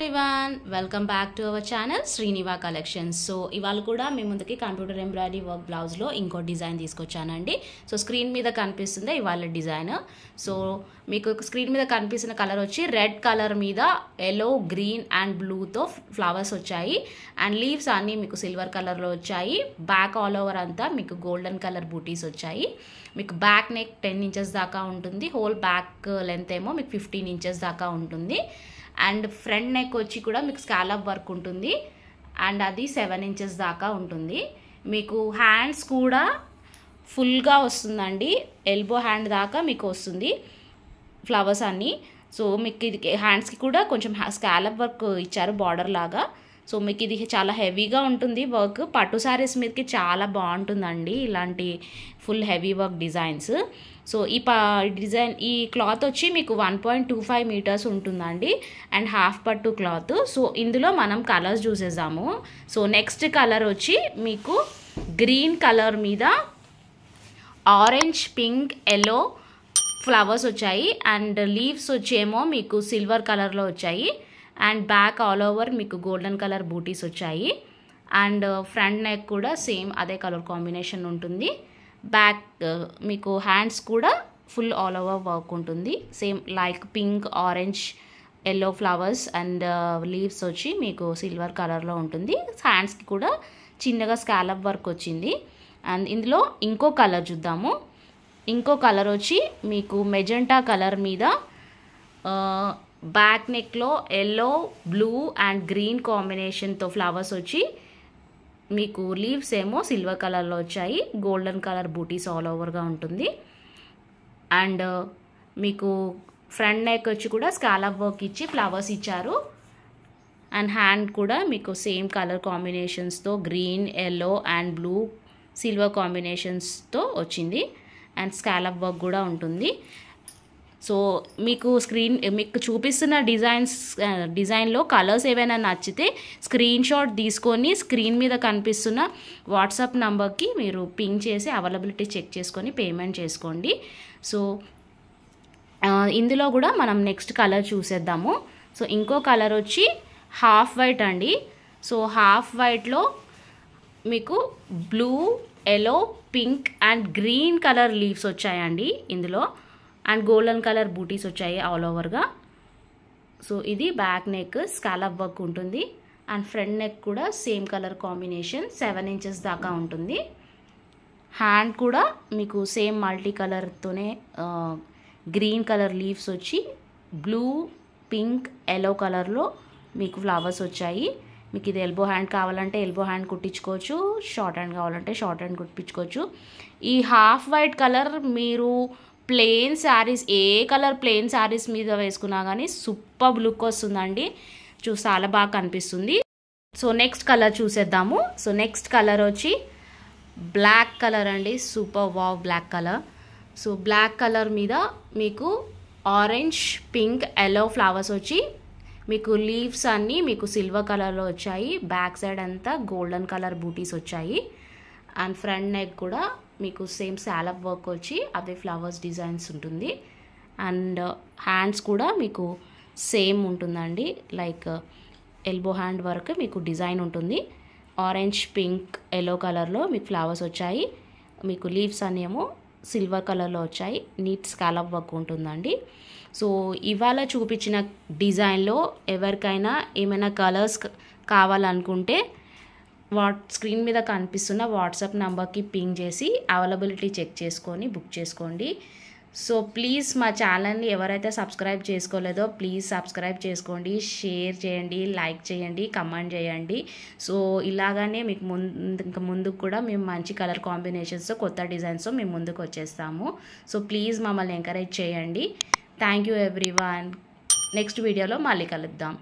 everyone, welcome back to our channel Sriniva Collections. So ఇవాళ కూడా మీ ముందుకి కంప్యూటర్ ఎంబ్రాయిడరీ వర్క్ బ్లౌజ్ లో ఇంకో డిజైన్ తీసుకొచ్చానండి. సో స్క్రీన్ మీద కనిపిస్తుంది ఇవాళ డిజైన్. సో మీకు స్క్రీన్ మీద కనిపిస్తున్న కలర్ వచ్చి రెడ్ కలర్ మీద yellow, green and blue తో ఫ్లవర్స్ వచ్చాయి. అండ్ లీవ్స్ అన్నీ మీకు సిల్వర్ కలర్ లో వచ్చాయి. బ్యాక్ ఆల్ ఓవర్ అంతా మీకు గోల్డెన్ కలర్ బూటీస్ వచ్చాయి. మీకు బ్యాక్ నెక్ 10 ఇంచెస్ దాకా ఉంటుంది. హోల్ బ్యాక్ లెంత్ ఏమో మీకు 15 ఇంచెస్ దాకా ఉంటుంది. అండ్ ఫ్రంట్ నెక్ వచ్చి కూడా మీకు స్కాలప్ వర్క్ ఉంటుంది. అండ్ అది 7 ఇంచెస్ దాకా ఉంటుంది. మీకు హ్యాండ్స్ కూడా ఫుల్గా వస్తుందండి. ఎల్బో హ్యాండ్ దాకా మీకు వస్తుంది ఫ్లవర్స్ అన్నీ. సో మీకు ఇది హ్యాండ్స్కి కూడా కొంచెం స్కాలప్ వర్క్ ఇచ్చారు బార్డర్ లాగా. సో మీకు ఇది చాలా హెవీగా ఉంటుంది వర్క్. పట్టు శారీస్ మీదకి చాలా బాగుంటుందండి ఇలాంటి full heavy work designs. So ఈ క్లాత్ వచ్చి మీకు 1.25 మీటర్స్ ఉంటుందండి. అండ్ హాఫ్ పట్టు క్లాత్. సో ఇందులో మనం కలర్స్ చూసేద్దాము. సో నెక్స్ట్ కలర్ వచ్చి మీకు గ్రీన్ కలర్ మీద ఆరెంజ్, పింక్, ఎల్లో ఫ్లవర్స్ వచ్చాయి. అండ్ లీవ్స్ వచ్చేమో మీకు సిల్వర్ కలర్లో వచ్చాయి. అండ్ బ్యాక్ ఆల్ ఓవర్ మీకు గోల్డెన్ కలర్ బూటీస్ వచ్చాయి. అండ్ ఫ్రంట్ నెక్ కూడా సేమ్ అదే కలర్ కాంబినేషన్ ఉంటుంది. బ్యాక్ మీకు హ్యాండ్స్ కూడా ఫుల్ ఆల్ ఓవర్ వర్క్ ఉంటుంది. Same like pink, orange, yellow flowers and leaves వచ్చి మీకు సిల్వర్ కలర్లో ఉంటుంది. హ్యాండ్స్కి కూడా చిన్నగా స్కాలప్ వర్క్ వచ్చింది. అండ్ ఇందులో ఇంకో కలర్ చూద్దాము. ఇంకో కలర్ వచ్చి మీకు మెజెంటా కలర్ మీద బ్యాక్ నెక్లో ఎల్లో, బ్లూ అండ్ గ్రీన్ కాంబినేషన్తో ఫ్లవర్స్ వచ్చి మీకు లీవ్స్ ఏమో సిల్వర్ కలర్లో వచ్చాయి. గోల్డెన్ కలర్ బూటీస్ ఆల్ ఓవర్గా ఉంటుంది. అండ్ మీకు ఫ్రంట్ నెక్ వచ్చి కూడా స్కాలప్ వర్క్ ఇచ్చి ఫ్లవర్స్ ఇచ్చారు. అండ్ హ్యాండ్ కూడా మీకు సేమ్ కలర్ కాంబినేషన్స్తో green, yellow and blue silver కాంబినేషన్స్తో వచ్చింది. అండ్ స్కాలప్ వర్క్ కూడా ఉంటుంది. సో మీకు చూపిస్తున్న డిజైన్లో కలర్స్ ఏవైనా నచ్చితే స్క్రీన్ షాట్ తీసుకొని స్క్రీన్ మీద కనిపిస్తున్న వాట్సాప్ నంబర్కి మీరు పింగ్ చేసి అవైలబిలిటీ చెక్ చేసుకొని పేమెంట్ చేసుకోండి. సో ఇందులో కూడా మనం నెక్స్ట్ కలర్ చూసేద్దాము. సో ఇంకో కలర్ వచ్చి హాఫ్ వైట్ అండి. సో హాఫ్ వైట్లో మీకు blue, yellow, pink and green colour leaves వచ్చాయండి ఇందులో. అండ్ గోల్డెన్ కలర్ బూటీస్ వచ్చాయి ఆల్ ఓవర్గా. సో ఇది బ్యాక్ నెక్ స్కాలప్ వర్క్ ఉంటుంది. అండ్ ఫ్రంట్ నెక్ కూడా సేమ్ కలర్ కాంబినేషన్ 7 ఇంచెస్ దాకా ఉంటుంది. హ్యాండ్ కూడా మీకు సేమ్ మల్టీ కలర్తోనే గ్రీన్ కలర్ లీవ్స్ వచ్చి బ్లూ, పింక్, ఎల్లో కలర్లో మీకు ఫ్లవర్స్ వచ్చాయి. మీకు ఇది ఎల్బో హ్యాండ్ కావాలంటే ఎల్బో హ్యాండ్ కుట్టించుకోవచ్చు. షార్ట్ హ్యాండ్ కావాలంటే షార్ట్ హ్యాండ్ కుట్టించుకోవచ్చు. ఈ హాఫ్ వైట్ కలర్ మీరు ప్లెయిన్ శారీస్ ఏ కలర్ ప్లెయిన్ శారీస్ మీద వేసుకున్నా కానీ సూపర్ లుక్ వస్తుందండి. చాలా బాగా కనిపిస్తుంది. సో నెక్స్ట్ కలర్ చూసేద్దాము. సో నెక్స్ట్ కలర్ వచ్చి బ్లాక్ కలర్ అండి. Super wow black colour. So black colour మీద మీకు ఆరెంజ్, పింక్, ఎల్లో ఫ్లవర్స్ వచ్చి మీకు లీవ్స్ అన్నీ మీకు సిల్వర్ కలర్లో వచ్చాయి. బ్యాక్ సైడ్ అంతా గోల్డెన్ కలర్ బూటీస్ వచ్చాయి. అండ్ ఫ్రంట్ నెక్ కూడా మీకు సేమ్ స్కాలప్ వర్క్ వచ్చి అదే ఫ్లవర్స్ డిజైన్స్ ఉంటుంది. అండ్ హ్యాండ్స్ కూడా మీకు సేమ్ ఉంటుందండి. లైక్ ఎల్బో హ్యాండ్ వరకు మీకు డిజైన్ ఉంటుంది. ఆరెంజ్, పింక్, ఎల్లో కలర్లో మీకు ఫ్లవర్స్ వచ్చాయి. మీకు లీవ్స్ అనేమో సిల్వర్ కలర్లో వచ్చాయి. నీట్ స్కాలప్ వర్క్ ఉంటుందండి. సో ఇవాళ చూపించిన డిజైన్లో ఎవరికైనా ఏమైనా కలర్స్ కావాలనుకుంటే స్క్రీన్ మీద కనిపిస్తున్న వాట్సాప్ నెంబర్కి పింగ్ చేసి అవైలబిలిటీ చెక్ చేసుకొని బుక్ చేసుకోండి. సో ప్లీజ్ మా ఛానల్ని ఎవరైతే సబ్స్క్రైబ్ చేసుకోలేదో ప్లీజ్ సబ్స్క్రైబ్ చేసుకోండి, షేర్ చేయండి, లైక్ చేయండి, కమెంట్ చేయండి. సో ఇలాగానే మీకు ఇంకా ముందుకు కూడా మేము మంచి కలర్ కాంబినేషన్స్తో కొత్త డిజైన్స్తో మేము ముందుకు వచ్చేస్తాము. సో ప్లీజ్ మమ్మల్ని ఎంకరేజ్ చేయండి. Thank you everyone. నెక్స్ట్ వీడియోలో మళ్ళీ కలుద్దాం.